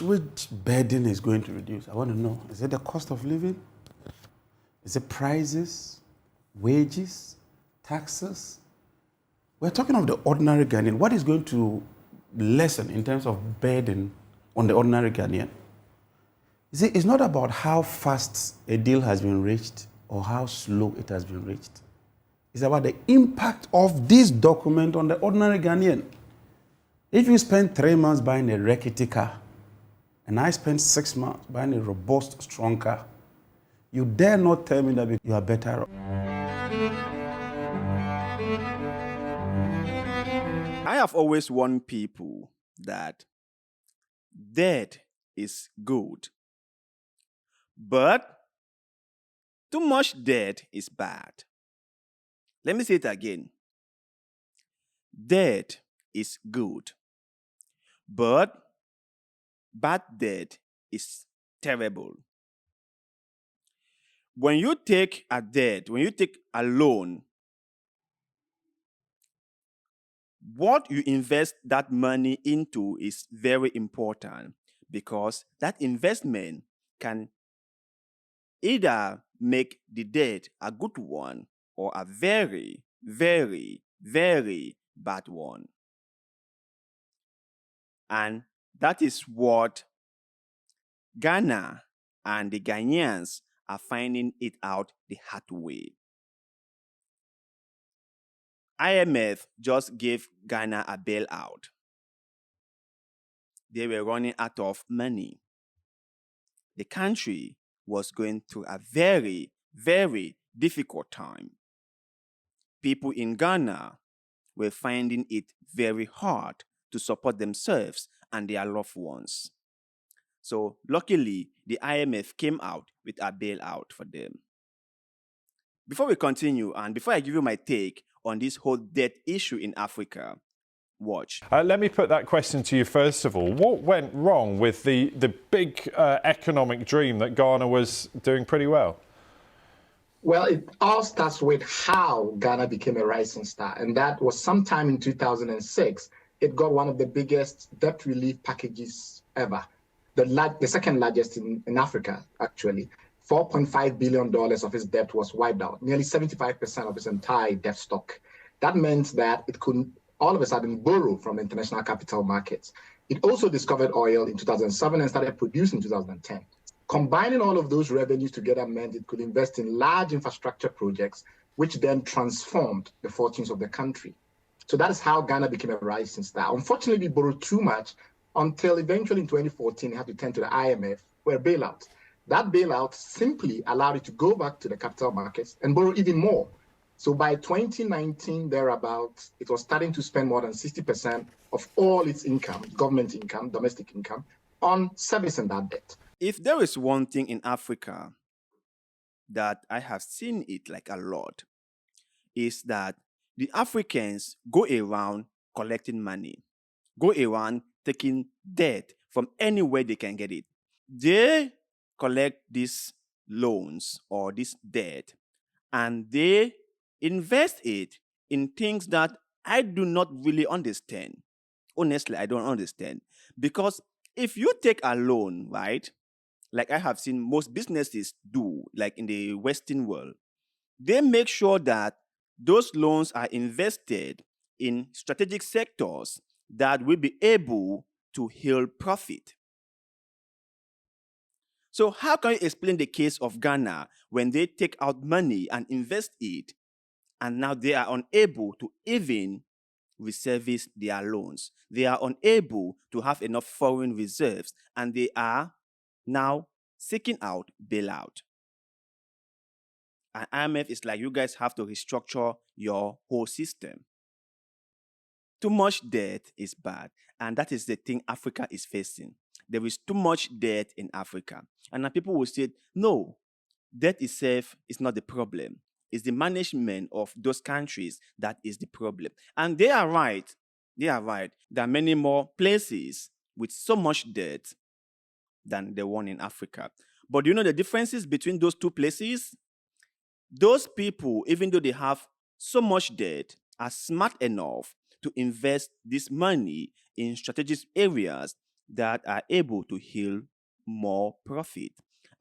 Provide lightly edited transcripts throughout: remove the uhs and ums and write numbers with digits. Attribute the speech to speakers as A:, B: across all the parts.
A: which burden is going to reduce? I want to know. Is it the cost of living? Is it prices, wages, taxes? We're talking of the ordinary Ghanaian. What is going to lessen in terms of burden on the ordinary Ghanaian? It's not about how fast a deal has been reached or how slow it has been reached. It's about the impact of this document on the ordinary Ghanaian. If you spend 3 months buying a rickety car, and I spend 6 months buying a robust, strong car, you dare not tell me that you are better off.
B: I have always warned people that debt is good, but too much debt is bad. Let me say it again. Debt is good, but bad debt is terrible. When you take a debt, when you take a loan, what you invest that money into is very important, because that investment can either make the debt a good one or a very, very, very bad one. And that is what Ghana and the Ghanaians are finding it out the hard way. IMF just gave Ghana a bailout. They were running out of money. The country was going through a very, very difficult time. People in Ghana were finding it very hard to support themselves and their loved ones. So luckily, the IMF came out with a bailout for them. Before we continue, and before I give you my take on this whole debt issue in Africa, watch.
C: Let me put that question to you first of all. What went wrong with the big economic dream that Ghana was doing pretty well?
D: Well, it all starts with how Ghana became a rising star, and that was sometime in 2006. It got one of the biggest debt relief packages ever, the second largest in Africa, actually. $4.5 billion of its debt was wiped out, nearly 75% of its entire debt stock. That meant that it couldn't all of a sudden borrow from international capital markets. It also discovered oil in 2007 and started producing in 2010. Combining all of those revenues together meant it could invest in large infrastructure projects, which then transformed the fortunes of the country. So that is how Ghana became a rising star. Unfortunately, we borrowed too much until eventually in 2014, it had to turn to the IMF for a bailout. That bailout simply allowed it to go back to the capital markets and borrow even more. So by 2019, thereabouts, it was starting to spend more than 60% of all its income, government income, domestic income, on servicing that debt.
B: If there is one thing in Africa that I have seen it like a lot, is that the Africans go around collecting money, go around taking debt from anywhere they can get it. They collect these loans or this debt, and they invest it in things that I do not really understand. Honestly, I don't understand. Because if you take a loan, right, like I have seen most businesses do, like in the Western world, they make sure that those loans are invested in strategic sectors that will be able to yield profit. So how can you explain the case of Ghana when they take out money and invest it, and now they are unable to even reservice their loans? They are unable to have enough foreign reserves, and they are now seeking out bailout. And IMF is like, you guys have to restructure your whole system. Too much debt is bad, and that is the thing Africa is facing. There is too much debt in Africa. And now people will say, no, debt itself is not the problem. It's the management of those countries that is the problem. And they are right. They are right. There are many more places with so much debt than the one in Africa. But you know the differences between those two places? Those people, even though they have so much debt, are smart enough to invest this money in strategic areas that are able to yield more profit.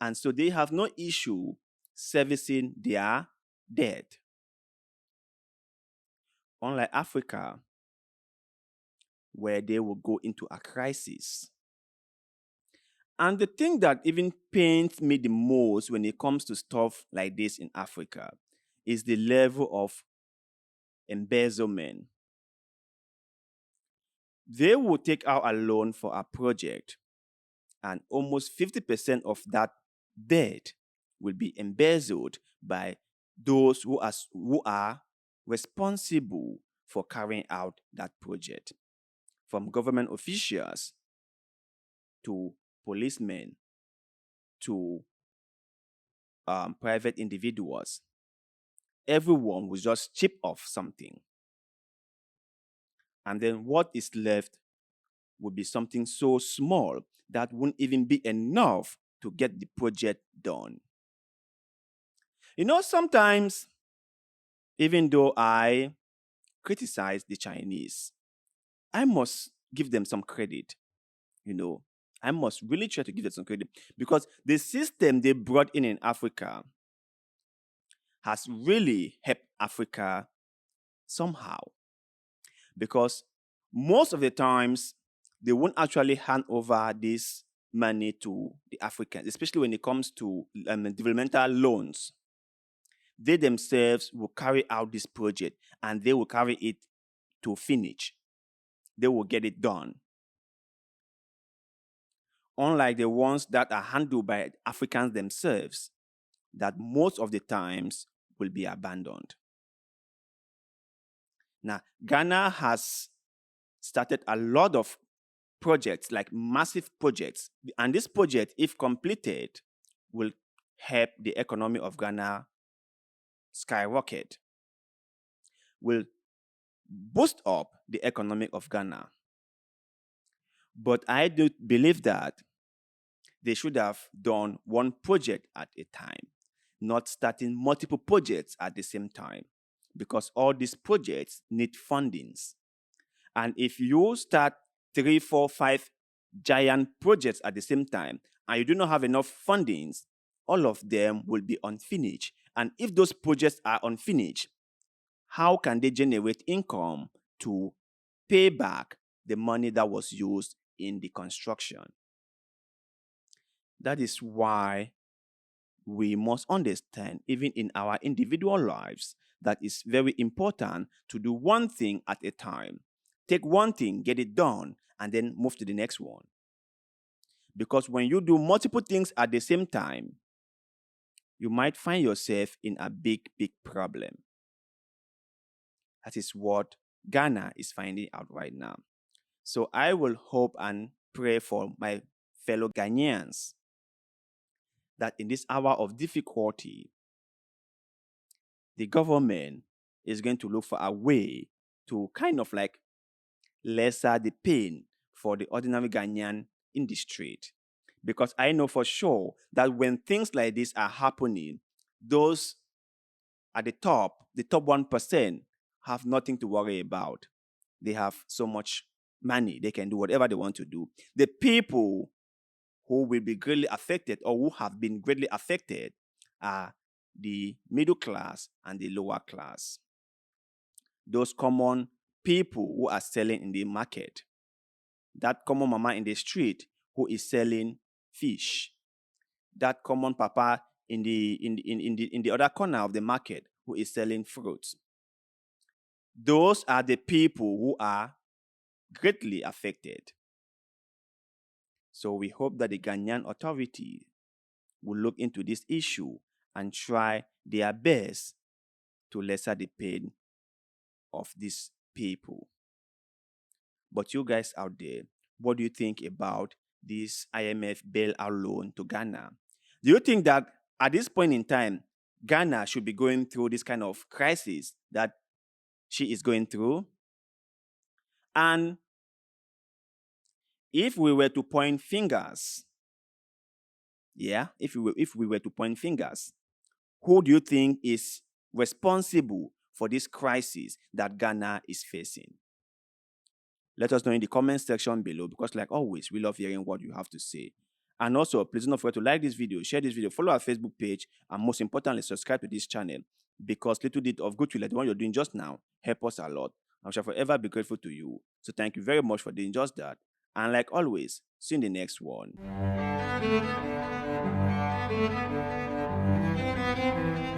B: And so they have no issue servicing their debt. Unlike Africa, where they will go into a crisis. And the thing that even pains me the most when it comes to stuff like this in Africa is the level of embezzlement. They will take out a loan for a project, and almost 50% of that debt will be embezzled by those who are responsible for carrying out that project, from government officials to policemen to private individuals. Everyone will just chip off something. And then what is left will be something so small that won't even be enough to get the project done. You know, sometimes, even though I criticize the Chinese, I must give them some credit. You know, I must really try to give them some credit, because the system they brought in Africa has really helped Africa somehow. Because most of the times, they won't actually hand over this money to the Africans, especially when it comes to developmental loans. They themselves will carry out this project, and they will carry it to finish. They will get it done. Unlike the ones that are handled by Africans themselves, that most of the times will be abandoned. Now, Ghana has started a lot of projects, like massive projects. And this project, if completed, will help the economy of Ghana skyrocket, will boost up the economy of Ghana. But I do believe that they should have done one project at a time, not starting multiple projects at the same time, because all these projects need fundings. And if you start 3, 4, 5 giant projects at the same time, and you do not have enough fundings, all of them will be unfinished. And if those projects are unfinished, how can they generate income to pay back the money that was used in the construction? That is why we must understand, even in our individual lives, that it's very important to do one thing at a time. Take one thing, get it done, and then move to the next one. Because when you do multiple things at the same time, you might find yourself in a big, big problem. That is what Ghana is finding out right now. So I will hope and pray for my fellow Ghanaians that in this hour of difficulty, the government is going to look for a way to kind of like lesser the pain for the ordinary Ghanaian in the street. Because I know for sure that when things like this are happening, those at the top 1%, have nothing to worry about. They have so much money, they can do whatever they want to do. The people who will be greatly affected, or who have been greatly affected, are the middle class and the lower class. Those common people who are selling in the market. That common mama in the street who is selling fish. That common papa in the other corner of the market who is selling fruits. Those are the people who are greatly affected. So we hope that the Ghanaian authority will look into this issue and try their best to lessen the pain of these people. But you guys out there, what do you think about this IMF bailout loan to Ghana? Do you think that at this point in time, Ghana should be going through this kind of crisis that she is going through? And if we were to point fingers, if we were to point fingers, who do you think is responsible for this crisis that Ghana is facing? Let us know in the comment section below, because like always, we love hearing what you have to say. And also, please don't forget to like this video, share this video, follow our Facebook page, and most importantly, subscribe to this channel, because little bit of good will, like the one you're doing just now, help us a lot. I shall forever be grateful to you. So thank you very much for doing just that. And like always, see you in the next one.